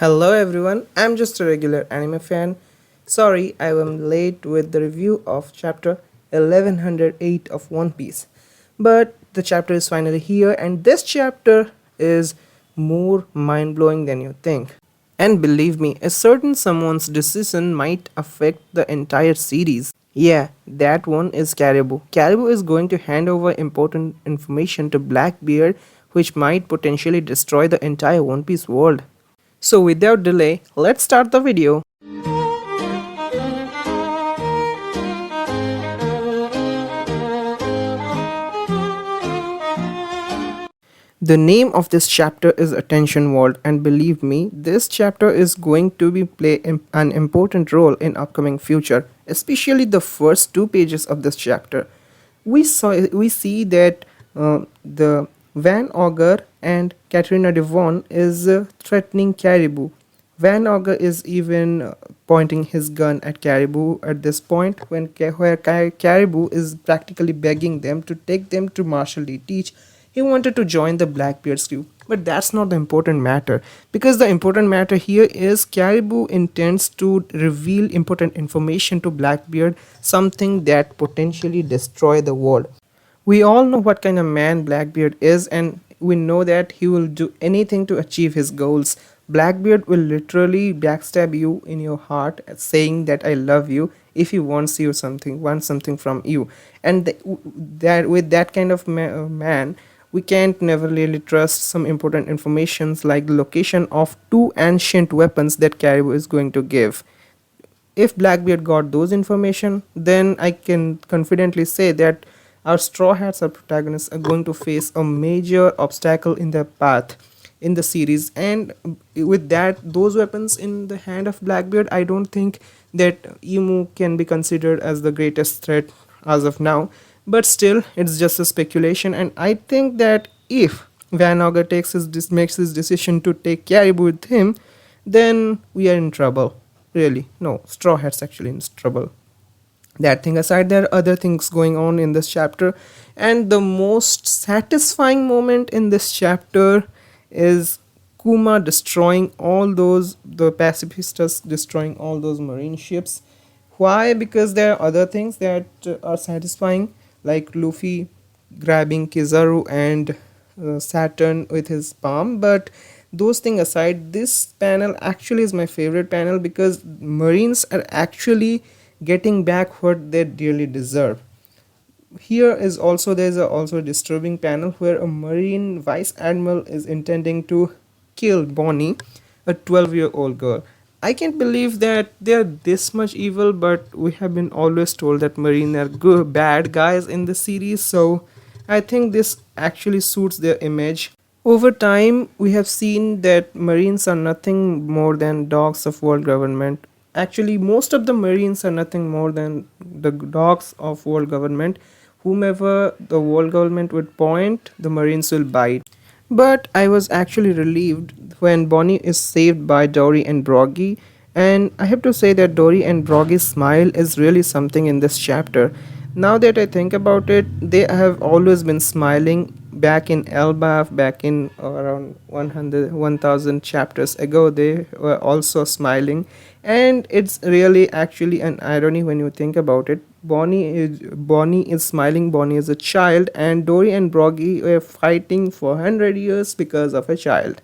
Hello everyone, I'm just a regular anime fan. Sorry, I am late with the review of chapter 1108 of One Piece. But the chapter is finally here, and this chapter is more mind blowing than you think. And believe me, a certain someone's decision might affect the entire series. Yeah, that one is Caribou. Caribou is going to hand over important information to Blackbeard, which might potentially destroy the entire One Piece world. So without delay, let's start the video. The name of this chapter is Attention World, and believe me, this chapter is going to be play an important role in upcoming future, especially the first two pages of this chapter. We see that the Van Augur and Katrina Devon is threatening Caribou. Van Augur is even pointing his gun at Caribou at this point when Caribou is practically begging them to take them to Marshall D. Teach. He wanted to join the Blackbeard's crew, but that's not the important matter, because the important matter here is Caribou intends to reveal important information to Blackbeard, something that potentially destroy the world. We all know what kind of man Blackbeard is, and we know that he will do anything to achieve his goals. Blackbeard will literally backstab you in your heart, saying that I love you if he wants something from you. And that with that kind of man, we can't never really trust some important informations like the location of two ancient weapons that Caribou is going to give. If Blackbeard got those information, then I can confidently say that our Straw Hats, our protagonists, are going to face a major obstacle in their path in the series. And with that, those weapons in the hand of Blackbeard, I don't think that Emu can be considered as the greatest threat as of now. But still, it's just a speculation, and I think that if Van Augur makes his decision to take Caribou with him, then we are in trouble. Really, no, Straw Hat's actually in trouble. That thing aside, there are other things going on in this chapter, and the most satisfying moment in this chapter is Kuma destroying all those the pacifistas destroying all those marine ships. Why? Because there are other things that are satisfying, like Luffy grabbing Kizaru and Saturn with his palm. But those things aside, this panel actually is my favorite panel because Marines are actually getting back what they dearly deserve. Here is also there's a also a disturbing panel where a Marine Vice Admiral is intending to kill Bonnie, a 12-year-old girl. I can't believe that they're this much evil, but we have been always told that Marine are good, bad guys in the series, so I think this actually suits their image. Over time, we have seen that Marines are nothing more than dogs of world government. Actually, most of the Marines are nothing more than the dogs of world government. Whomever the world government would point, the Marines will bite. But I was actually relieved when Bonnie is saved by Dory and Broggy, and I have to say that Dory and Broggy's smile is really something in this chapter. Now that I think about it, they have always been smiling. Back in Elbaf, back in around 1,000 chapters ago, they were also smiling, and it's really actually an irony when you think about it. Bonnie is smiling. Bonnie is a child, and Dory and Broggy were fighting for 100 years because of a child.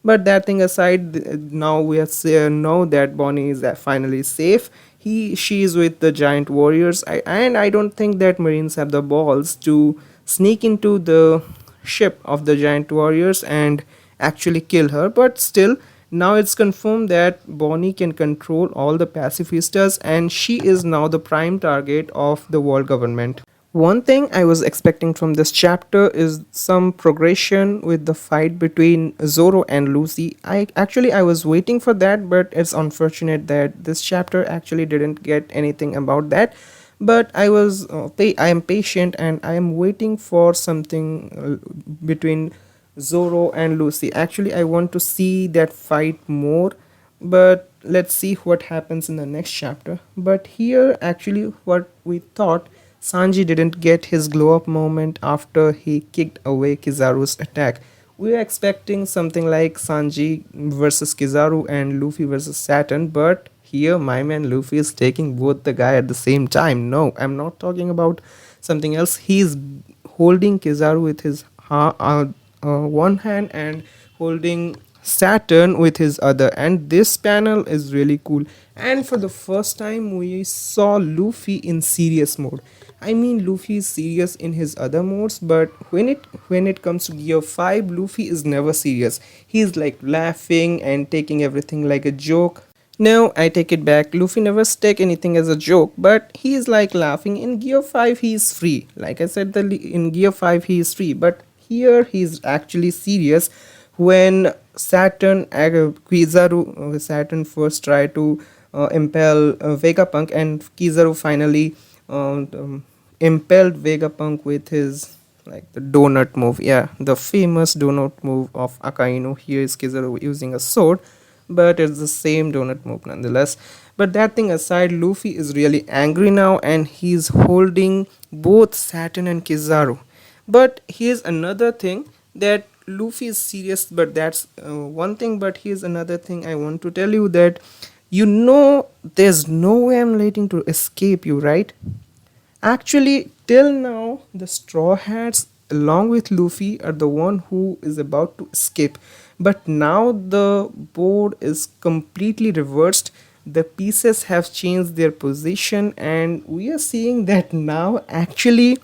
But that thing aside, now we know that Bonnie is finally safe. She is with the giant warriors, and I don't think that Marines have the balls to sneak into the ship of the giant warriors and actually kill her. But still, now it's confirmed that Bonnie can control all the pacifistas, and she is now the prime target of the world government. One thing I was expecting from this chapter is some progression with the fight between Zoro and Lucy. I was waiting for that, but it's unfortunate that this chapter actually didn't get anything about that. But I am patient and I am waiting for something between Zoro and Lucy. Actually, I want to see that fight more, but let's see what happens in the next chapter. But here, actually, what we thought, Sanji didn't get his glow up moment after he kicked away Kizaru's attack. we are expecting something like Sanji versus Kizaru and Luffy versus Saturn, but here my man Luffy is taking both the guy at the same time. No, I'm not talking about something else. He's holding Kizaru with his one hand and holding Saturn with his other, and this panel is really cool. And for the first time we saw Luffy in serious mode. I mean, Luffy is serious in his other modes, but when it comes to Gear 5, Luffy is never serious. He's like laughing and taking everything like a joke. No, I take it back. Luffy never take anything as a joke, but he is like laughing. In Gear 5, he is free. Like I said, in Gear 5, he is free, but here he is actually serious. When Saturn first tried to impel Vegapunk, and Kizaru finally impelled Vegapunk with his like the donut move. Yeah, the famous donut move of Akainu. Here is Kizaru using a sword, but it's the same donut move nonetheless. But that thing aside, Luffy is really angry now and he's holding both Saturn and Kizaru. But here's another thing, that Luffy is serious, but that's one thing. But here's another thing I want to tell you, that there's no way I'm letting to escape you, right? Actually, till now, the Straw Hats, along with Luffy, are the one who is about to escape. But now the board is completely reversed. The pieces have changed their position, and we are seeing that now actually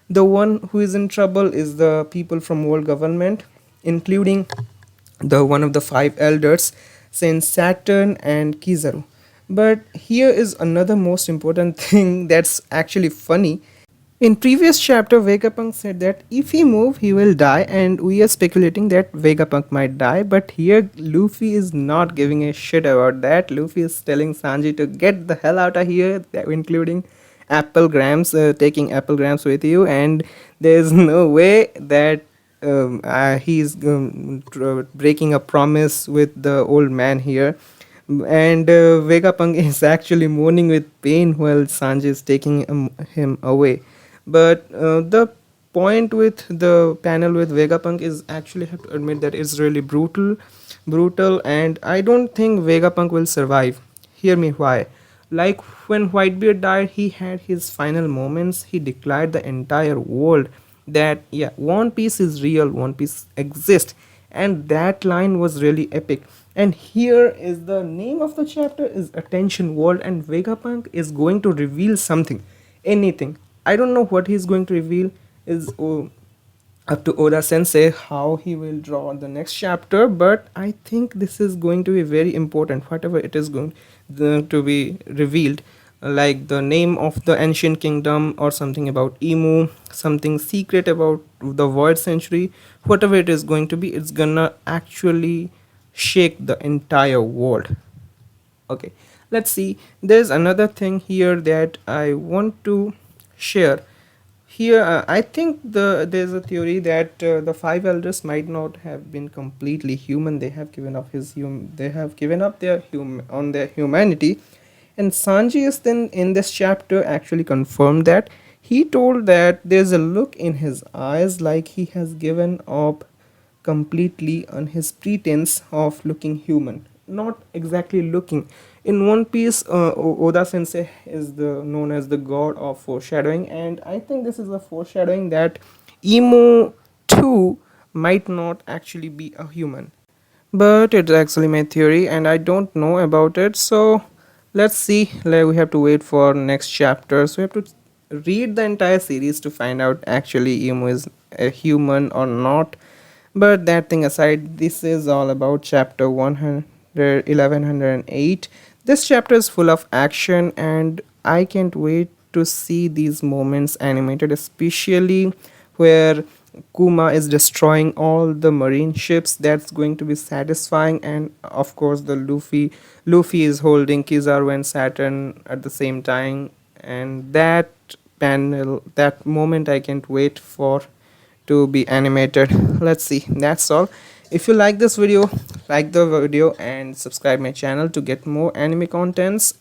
the one who is in trouble is the people from world government, including the one of the five elders, Saint Saturn and Kizaru. But here is another most important thing that's actually funny. In previous chapter, Vegapunk said that if he move, he will die, and we are speculating that Vegapunk might die. But here, Luffy is not giving a shit about that. Luffy is telling Sanji to get the hell out of here, including apple grams, taking apple grams with you, and there's no way that he's breaking a promise with the old man here. And Vegapunk is actually moaning with pain while Sanji is taking him away. But the point with the panel with Vegapunk is, actually have to admit that it's really brutal, and I don't think Vegapunk will survive. Hear me why. Like when Whitebeard died, he had his final moments. He declared the entire world that yeah, One Piece is real, One Piece exists, and that line was really epic. And here is the name of the chapter is Attention World, and Vegapunk is going to reveal something, anything. I don't know what he's going to reveal. Is up to Oda Sensei how he will draw the next chapter, but I think this is going to be very important, whatever it is going to be revealed, like the name of the ancient kingdom, or something about Emu, something secret about the Void Century. Whatever it is going to be, it's gonna actually shake the entire world. Okay, let's see. There's another thing here that I want to share. Here I think there's a theory that the five elders might not have been completely human. They have given up they have given up their humanity. And Sanji is then in this chapter actually confirmed that. He told that there's a look in his eyes like he has given up completely on his pretense of looking human. Not exactly looking. In One Piece, Oda Sensei is known as the god of foreshadowing, and I think this is a foreshadowing that Emu 2 might not actually be a human. But it's actually my theory, and I don't know about it. So let's see. We have to wait for next chapter. So we have to read the entire series to find out actually Emu is a human or not. But that thing aside, this is all about chapter 1108. This chapter is full of action, and I can't wait to see these moments animated, especially where Kuma is destroying all the marine ships. That's going to be satisfying. And of course, the Luffy is holding Kizaru and Saturn at the same time, and that that moment I can't wait for to be animated. Let's see. That's all. If you like this video, like the video and subscribe my channel to get more anime contents.